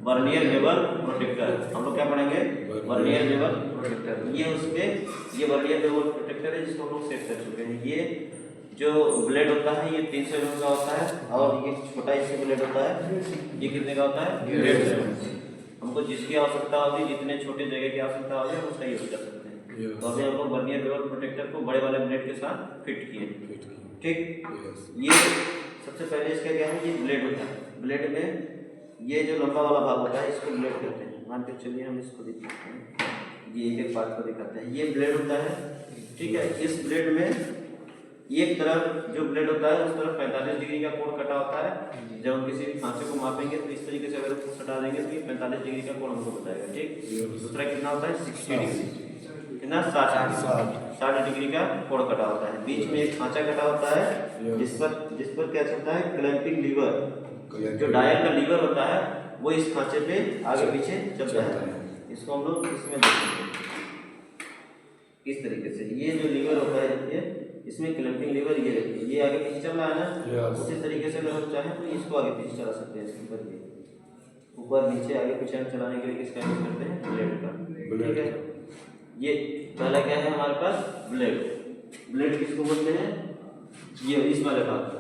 Vernier bevel protector. हम लोग क्या पढ़ेंगे? Vernier bevel protector. ये उसके ये वर्नियर बेवल प्रोटेक्टर है जिसको हम लोग सेट कर चुके हैं। ये जो ब्लेड होता है ये 300 mm का होता है और ये छोटा इससे ब्लेड होता है, ये कितने का होता है? 150 mm। हमको जिसकी आवश्यकता होगी, जितने छोटे जगह की आवश्यकता होगी हम उसका यूज कर सकते हैं। तो अभी हम लोग वर्नियर बेवल प्रोटेक्टर को बड़े वाले ब्लेड के साथ फिट किए। ठीक, ये सबसे पहले इसका क्या है, ये ब्लेड होता है। ब्लेड में ये जो लंबा वाला भाग होता है इसको ब्लेड कहते हैं। मान के चलिए हम इसको दिखाते हैं, ये एक पार्ट को दिखाते हैं। ये ब्लेड होता है, ठीक है। इस ब्लेड में एक तरफ जो ब्लेड होता है उस तरफ 45 डिग्री का कोण कटा होता है। जब हम किसी भी खांचे को मापेंगे तो इस तरीके से अगर उसको सटा देंगे तो ये 45 डिग्री का कोण हमको बताएगा। ठीक, दूसरा कितना होता है? 60 डिग्री, कितना? 60 डिग्री का कोण कटा होता है। बीच में एक खांचा कटा होता है जिस पर क्या चलता है? Clamping lever. जो डायल का लीवर होता है वो इस खांचे पे आगे पीछे चलता है। इसको हम लोग इसमें देखेंगे इस तरीके से। ये जो लीवर होता है देखिए, इसमें क्लैंपिंग लीवर ये रखिए, ये आगे पीछे चल रहा है ना। उसी तरीके से अगर हम चाहें तो इसको आगे पीछे चला सकते हैं। इसके ऊपर ये ऊपर नीचे आगे पीछे हम चलाने के लिए किसका यूज करते हैं? ब्लेड का। ठीक है, ये पहला क्या है हमारे पास? ब्लेड। ब्लेड किसको बोलते हैं? ये इस वाले भाग का,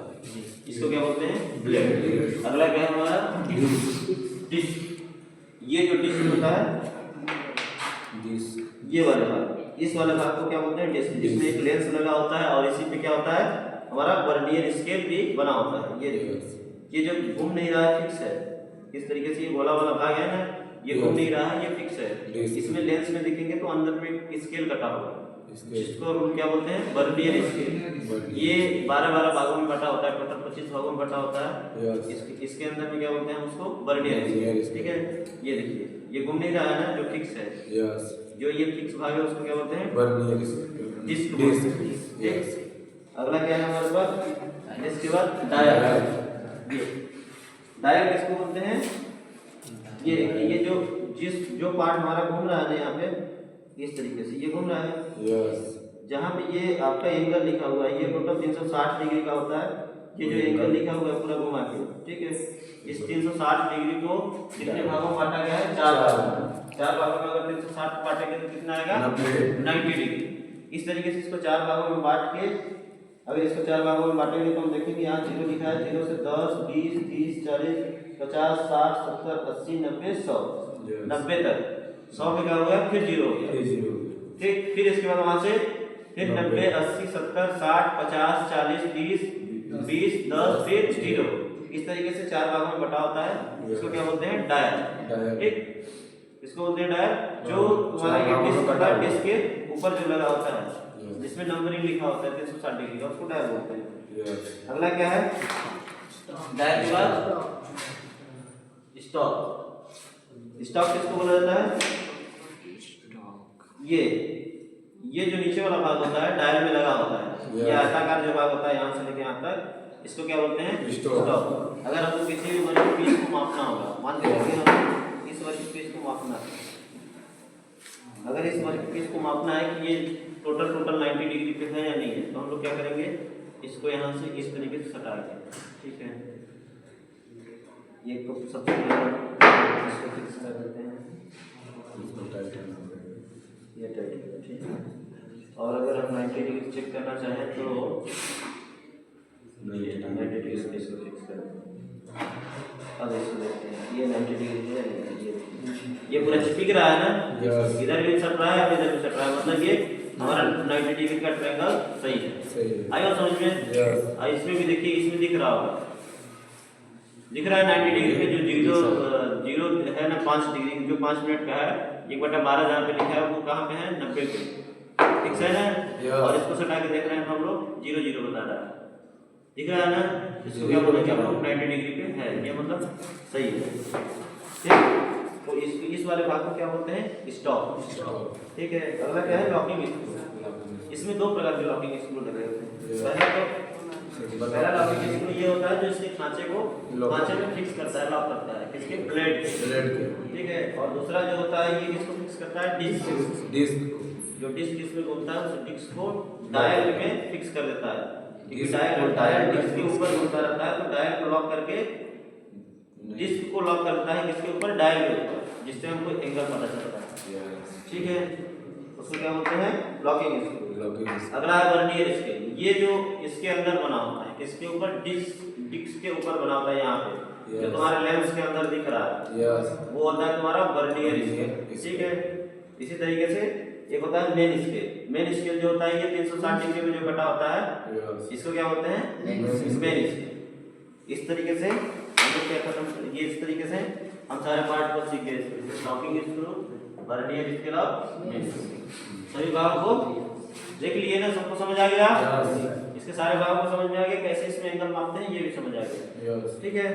इसको क्या बोलते हैं? ब्लेड। अगला क्या है हमारा? डिस्क। ये जो डिस्क होता है ये वाले भाग, इस वाले भाग को क्या बोलते हैं? डिस्क। जिसमें एक लेंस लगा होता है और इसी पे क्या होता है? हमारा वर्नियर स्केल भी बना होता है। ये जो घूम नहीं रहा है फिक्स है। इस तरीके से ये गोला वाला भाग है ना, ये घूम नहीं रहा है, ये फिक्स है। इसमें लेंस में देखेंगे तो अंदर में स्केल कटा हुआ है जिसको हम क्या बोलते हैं? Vernier scale. ये 12-12 भागों में बटा होता है, टोटल 25 भागों में बटा होता है। इसके अंदर में क्या बोलते हैं? उसको वर्नियर स्केल। ठीक है, ये देखिए ये घूम नहीं रहा है ना, जो फिक्स है। जो ये फिक्स भाग है उसको क्या बोलते हैं? Vernier disc. अगला क्या है हमारे पास? इसके बाद डायल। डायल किसको बोलते हैं? ये देखिए, ये जो पार्ट हमारा घूम रहा है ना यहाँ पे इस तरीके से ये घूम रहा है। जहाँ पे ये आपका एंगल लिखा हुआ है ये टोटल 360 डिग्री का होता है। ये जो एंगल लिखा हुआ है पूरा घुमा के, ठीक है। इस 360 डिग्री को कितने भागों में बांटा गया है? 4 भागों में। 4 भागों में अगर 360 बांटेंगे तो कितना आएगा? 90 डिग्री। इस तरीके से इसको 4 भागों में बांट के, अगर इसको 4 भागों में बांटेंगे तो हम देखेंगे यहाँ 0 लिखा है। 0 से 10, 20, 30, 40, 50, 60, 70, 80, 90, 100, 90 तक। 100 में क्या होगा? फिर 0 हो गया। ठीक, फिर इसके बाद वहां से फिर 90, 80, 70, 60, 50, 40, 30, 20, 10, फिर 0। इस तरीके से 4 भागों में बटा होता है। इसको क्या बोलते हैं? डायल। ठीक, इसको बोलते हैं डायल। जो तुम्हारा ये डिस्क होता है, डिस्क के ऊपर जो लगा होता है जिसमें नंबरिंग लिखा होता है 360 डिग्री का, उसको डायल बोलते हैं। अगला क्या है? डायल के बाद स्टॉक। स्टॉक किसको बोला जाता है? ये जो नीचे वाला भाग होता है डायल में लगा होता है, ये आयताकार जो भाग होता है यहाँ से लेके यहाँ तक, इसको क्या बोलते हैं? स्टॉक। अगर हमको किसी भी वर्क पीस को मापना होगा, मान के चलिए हम इस वर्क पीस को मापना है, अगर इस वर्क पीस को मापना है कि ये टोटल 90 डिग्री पे है या नहीं है, तो हम लोग क्या करेंगे? इसको यहाँ से इस तरीके से सटाएंगे। ठीक है, ये तो सबसे पहले इसको फिक्स कर देते हैं, ये टाइट है। ठीक है, और अगर हम 90 डिग्री चेक करना चाहें तो 90 डिग्री से इसको फिक्स कर देते हैं। अब इसको देखते हैं ये 90 डिग्री है, ये पूरा चिपक रहा है ना, इधर भी सट रहा है इधर भी सट रहा है, मतलब ये हमारा 90 डिग्री का ट्रायंगल सही है। आया समझ में? इसमें भी देखिए, इसमें दिख रहा होगा, दिख रहा है 90 डिग्री पे जो जीरो है ना 5 डिग्री, जो 5 मिनट का है 1/12 जहाँ पे लिखा है वो कहाँ पे है? 90 पे। ठीक है ना? और इसको सटा के देख रहे हैं हम लोग 0 बता रहा है, दिख रहा है ना? इसको क्या बोलेंगे हम लोग? 90 डिग्री पे है, ये मतलब सही है। ठीक, तो इस वाले भाग को क्या बोलते हैं? स्टॉक। ठीक है, अगला क्या है? Locking screw. इसमें 2 प्रकार के लॉकिंग स्क्रू लगे होते हैं। पहला लॉकिंग स्क्रू ये होता है जो इसके खांचे में फिक्स करता है, लॉक करता है, किसके? ब्लेड के। ठीक है, और दूसरा जो होता है ये किसको फिक्स करता है? डिस्क। जो डिस्क इसमें घूमता है उस डिस्क को डायल में फिक्स कर देता है, क्योंकि डायल डिस्क के ऊपर घूमता रहता है, तो डायल को लॉक करके डिस्क को लॉक करता है किसके ऊपर, डायल के ऊपर, जिससे हमको एंगल पता चलता है। ठीक है, उसको क्या बोलते हैं, लॉकिंग स्क्रू। अगला है वर्नियर स्केल। ये जो इसके अंदर बना होता है, किसके ऊपर, डिस्क के ऊपर बना होता है। यहाँ पे जो तुम्हारे लेंस के अंदर दिख रहा है वो होता है तुम्हारा वर्नियर स्केल। ठीक है, इसी तरीके से एक होता है मेन स्केल। मेन स्केल जो होता है ये 360 डिग्री में जो कटा होता है इसको क्या बोलते हैं, मेन स्केल। इस तरीके से हम लोग क्या खत्म, ये इस तरीके से हम सारे पार्ट को सीख गए। लॉकिंग स्क्रू, वर्नियर स्केल और मेन स्केल, सभी भागों को देख लिए ना, सबको समझ आ गया। इसके सारे भागों को समझ में आ गया, कैसे इसमें एंगल मापते हैं ये भी समझ आ गया। ठीक है।